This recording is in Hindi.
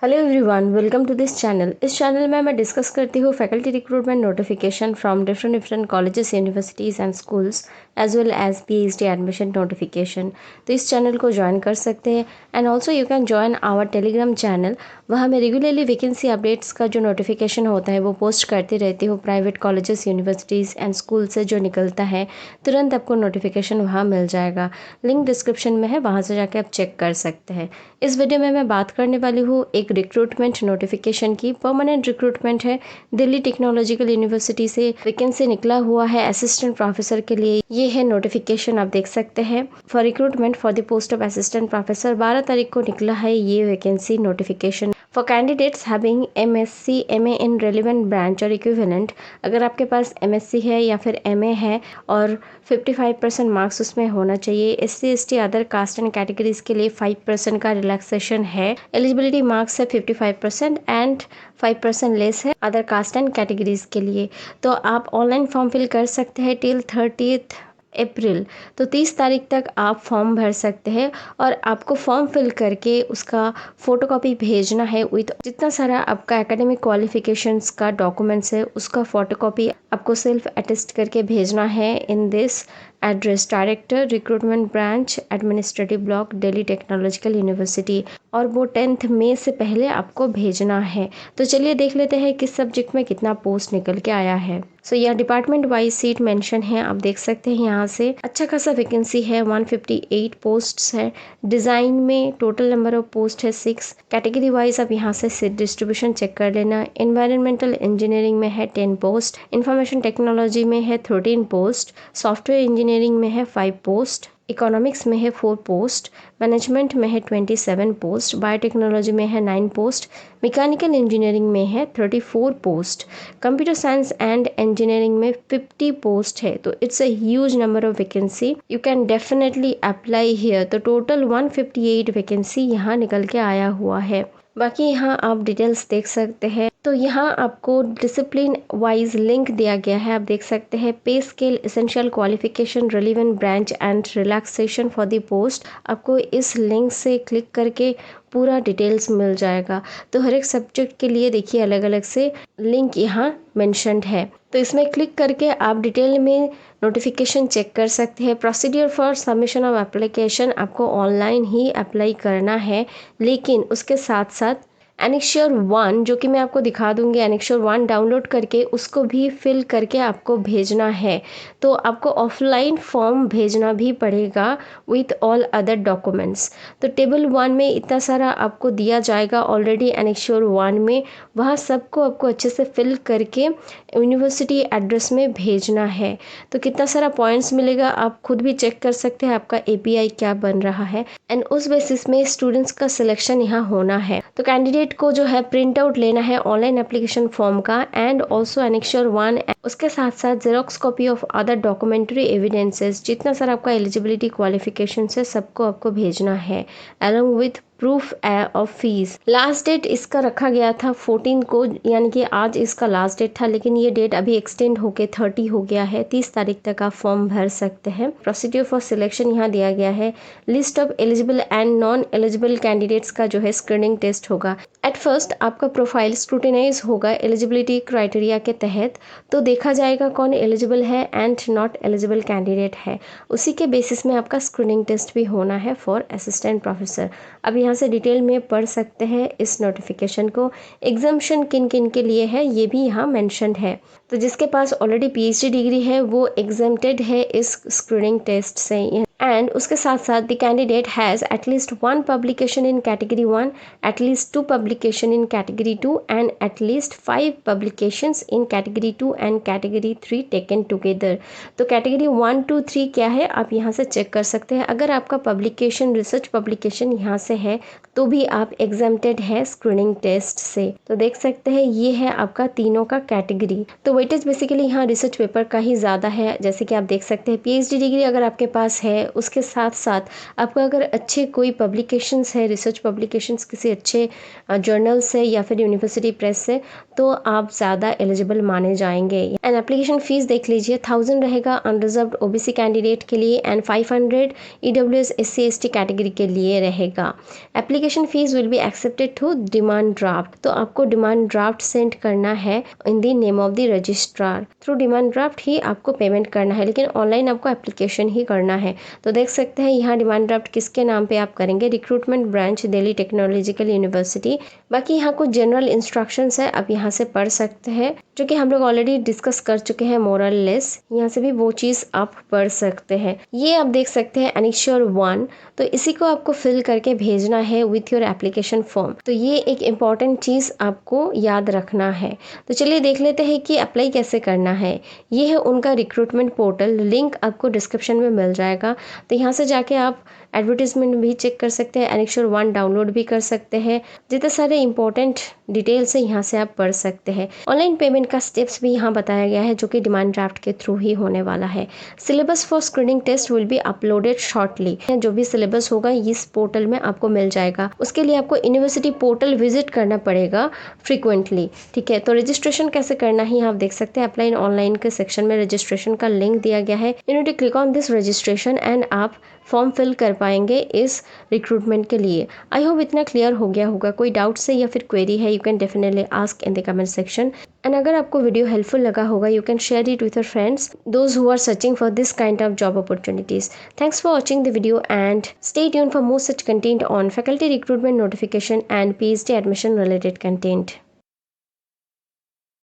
Hello everyone, welcome to this channel. इस चैनल में मैं डिस्कस करती हूँ faculty recruitment notification from different colleges, universities and schools as well as PhD admission notification. तो इस चैनल को ज्वाइन कर सकते हैं and also you can join our Telegram channel. वहाँ मैं रेगुलरली वैकेंसी अपडेट्स का जो नोटिफिकेशन होता है वो पोस्ट करती रहती हूँ। Private colleges, universities and school से जो निकलता है तुरंत आपको नोटिफिकेशन वहाँ मिल जाएगा। लिंक डिस्क्रिप्शन में है, वहाँ से जाके आप चेक कर सकते हैं। इस वीडियो में मैं बात करने वाली हूँ एक रिक्रूटमेंट नोटिफिकेशन की। परमानेंट रिक्रूटमेंट है। दिल्ली टेक्नोलॉजिकल यूनिवर्सिटी से वैकेंसी निकला हुआ है असिस्टेंट प्रोफेसर के लिए। ये है नोटिफिकेशन, आप देख सकते हैं। For recruitment for the post of assistant professor 12 तारीख को निकला है ये vacancy notification. For candidates having MSc MA in relevant branch और इक्विवेलेंट। अगर आपके पास MSc है या फिर MA है और 55% मार्क्स उसमें होना चाहिए। SC ST other caste and categories के लिए 5% का रिलैक्सेशन है। एलिजिबिलिटी मार्क्स है 55% एंड 5% लेस है अदर कास्ट एंड कैटेगरीज के लिए। तो आप ऑनलाइन फॉर्म फिल कर सकते हैं टिल 30 अप्रैल। तो 30 तारीख तक आप फॉर्म भर सकते हैं और आपको फॉर्म फिल करके उसका फोटोकॉपी भेजना है विथ जितना सारा आपका एकेडमिक क्वालिफिकेशंस का डॉक्यूमेंट्स है उसका फोटोकॉपी आपको सेल्फ अटेस्ट करके भेजना है in this address: director recruitment branch, administrative block, Delhi technological university. और वो 10 मई से पहले आपको भेजना है। तो चलिए देख लेते हैं किस सब्जेक्ट में कितना पोस्ट निकल के आया है। सो यह डिपार्टमेंट वाइज सीट मेंशन है, आप देख सकते हैं। यहाँ से अच्छा खासा वैकेंसी है, 158 पोस्ट्स है। डिज़ाइन में टोटल नंबर ऑफ पोस्ट है 6। कैटेगरी वाइज आप यहाँ से सीट डिस्ट्रीब्यूशन चेक कर लेना। एनवायरमेंटल इंजीनियरिंग में है 10 पोस्ट, इंफॉर्मेशन टेक्नोलॉजी में है 13 पोस्ट, सॉफ्टवेयर इंजीनियरिंग में है 5 पोस्ट, इकोनॉमिक्स में है 4 पोस्ट, मैनेजमेंट में है 27 पोस्ट, बायोटेक्नोलॉजी में है 9 पोस्ट, मैकेनिकल इंजीनियरिंग में है 34 post, computer science and engineering में 50 पोस्ट है। तो it's a huge number of vacancy, you can definitely apply here. तो टोटल 158 वैकेंसी यहाँ निकल के आया हुआ है। बाकी यहाँ आप डिटेल्स देख सकते हैं। तो यहाँ आपको डिसिप्लिन वाइज लिंक दिया गया है, आप देख सकते हैं। पे scale, essential qualification, relevant branch and relaxation for the post. आपको इस लिंक से क्लिक करके पूरा डिटेल्स मिल जाएगा। तो हर एक सब्जेक्ट के लिए देखिए अलग अलग से लिंक यहाँ मेंशन्ड है। तो इसमें क्लिक करके आप डिटेल में नोटिफिकेशन चेक कर सकते हैं। Procedure for submission of application, आपको ऑनलाइन ही अप्लाई करना है, लेकिन उसके साथ साथ एनेक्स्चर 1 जो कि मैं आपको दिखा दूंगी, एनेक्स्चर 1 डाउनलोड करके उसको भी फिल करके आपको भेजना है। तो आपको ऑफलाइन फॉर्म भेजना भी पड़ेगा विथ ऑल अदर डॉक्यूमेंट्स। तो टेबल 1 में इतना सारा आपको दिया जाएगा ऑलरेडी एनेक्स्चर 1 में, वहाँ सबको आपको अच्छे से फिल करके यूनिवर्सिटी एड्रेस में भेजना है। तो कितना सारा पॉइंट्स मिलेगा आप खुद भी चेक कर सकते हैं, आपका API क्या बन रहा है एंड उस बेसिस में स्टूडेंट्स का सिलेक्शन यहाँ होना है। तो कैंडिडेट को जो है प्रिंट आउट लेना है ऑनलाइन एप्लीकेशन फॉर्म का एंड ऑल्सो एनेक्स्चर 1, उसके साथ साथ xerox copy of other documentary evidences. जितना सारा आपका एलिजिबिलिटी क्वालिफिकेशन है सबको आपको भेजना है along with proof of fees. Last date इसका रखा गया था 14 को, यानी कि आज इसका लास्ट डेट था, लेकिन ये डेट अभी एक्सटेंड होके 30 हो गया है। 30 तारीख तक आप फॉर्म भर सकते हैं। प्रोसीड्यूर फॉर सिलेक्शन यहाँ दिया गया है। List of eligible and non eligible candidates का जो है स्क्रीनिंग टेस्ट होगा। एट फर्स्ट आपका प्रोफाइल स्क्रूटिनाइज होगा एलिजिबिलिटी क्राइटेरिया के तहत। तो देखा जाएगा कौन एलिजिबल है एंड नॉट एलिजिबल कैंडिडेट है, उसी के बेसिस में आपका स्क्रीनिंग टेस्ट भी होना है फॉर असिस्टेंट प्रोफेसर। अब यहाँ से डिटेल में पढ़ सकते हैं इस नोटिफिकेशन को। एग्जाम्शन किन किन के लिए है ये भी यहाँ मेंशन्ड है। तो जिसके पास ऑलरेडी PhD डिग्री है वो एग्जेम्प्टेड है इस स्क्रीनिंग टेस्ट से। एंड उसके साथ साथ the candidate has at least 1 publication in category 1, at least 2 publication in category 2 and at least 5 publications in category 2 and category 3 taken together. तो कैटेगरी 1, 2, 3 क्या है आप यहाँ से चेक कर सकते हैं। अगर आपका पब्लिकेशन रिसर्च पब्लिकेशन यहाँ से है तो भी आप एग्जेम्प्टेड है स्क्रीनिंग टेस्ट से। तो देख सकते हैं ये है आपका तीनों का कैटेगरी। तो वेटेज बेसिकली यहाँ रिसर्च पेपर का ही ज़्यादा है, जैसे कि आप देख सकते हैं। PhD डिग्री अगर आपके पास है इसके साथ साथ आपका अगर अच्छे कोई पब्लिकेशंस है, रिसर्च पब्लिकेशंस किसी अच्छे जर्नल से या फिर यूनिवर्सिटी प्रेस से, तो आप ज़्यादा एलिजिबल माने जाएंगे। एंड एप्लीकेशन फ़ीस देख लीजिए, 1000 रहेगा अनरिजर्व्ड ओबीसी कैंडिडेट के लिए and 500 EWS SC ST category के लिए रहेगा। Application fees will be accepted through demand draft. तो आपको डिमांड ड्राफ्ट सेंड करना है in the name of the registrar. Through demand draft ही आपको पेमेंट करना है, लेकिन ऑनलाइन आपको एप्लीकेशन ही करना है। तो देख सकते हैं यहाँ डिमांड ड्राफ्ट किसके नाम पे आप करेंगे, recruitment branch Delhi technological university. बाकी यहाँ कुछ जनरल इंस्ट्रक्शंस है, आप यहाँ से पढ़ सकते हैं, जो कि हम लोग ऑलरेडी डिस्कस कर चुके हैं मोरल लेस। यहाँ से भी वो चीज़ आप पढ़ सकते हैं। ये आप देख सकते हैं एनेक्चर 1, तो इसी को आपको फिल करके भेजना है विथ योर एप्लीकेशन फॉर्म। तो ये एक इम्पॉर्टेंट चीज़ आपको याद रखना है। तो चलिए देख लेते हैं कि अप्लाई कैसे करना है। ये है उनका रिक्रूटमेंट पोर्टल, लिंक आपको डिस्क्रिप्शन में मिल जाएगा। तो यहाँ से जाके आप एडवर्टीजमेंट भी चेक कर सकते हैं, एनेक्चर 1 डाउनलोड भी कर सकते हैं। जितने सारे इंपॉर्टेंट डिटेल्स है यहाँ से आप पढ़ सकते हैं। ऑनलाइन पेमेंट का स्टेप्स भी यहाँ बताया गया है, जो कि डिमांड ड्राफ्ट के थ्रू ही होने वाला है। Syllabus for screening test will be uploaded shortly. जो भी सिलेबस होगा इस पोर्टल में आपको मिल जाएगा। उसके लिए आपको यूनिवर्सिटी पोर्टल विजिट करना पड़ेगा फ्रिक्वेंटली, ठीक है। तो रजिस्ट्रेशन कैसे करना है आप देख सकते हैं, अप्लाई ऑनलाइन के सेक्शन में रजिस्ट्रेशन का लिंक दिया गया है। You need to click on this registration and आप फॉर्म फिल कर पाएंगे इस रिक्रूटमेंट के लिए। आई होप इतना क्लियर हो गया होगा। कोई डाउट है या फिर क्वेरी है, you can definitely ask in the comment section. And अगर आपको वीडियो हेल्पफुल लगा होगा, you can share it with your friends, those who are searching for this kind of job opportunities. Thanks for watching the video and stay tuned for more such content on faculty recruitment notification and PhD admission related content.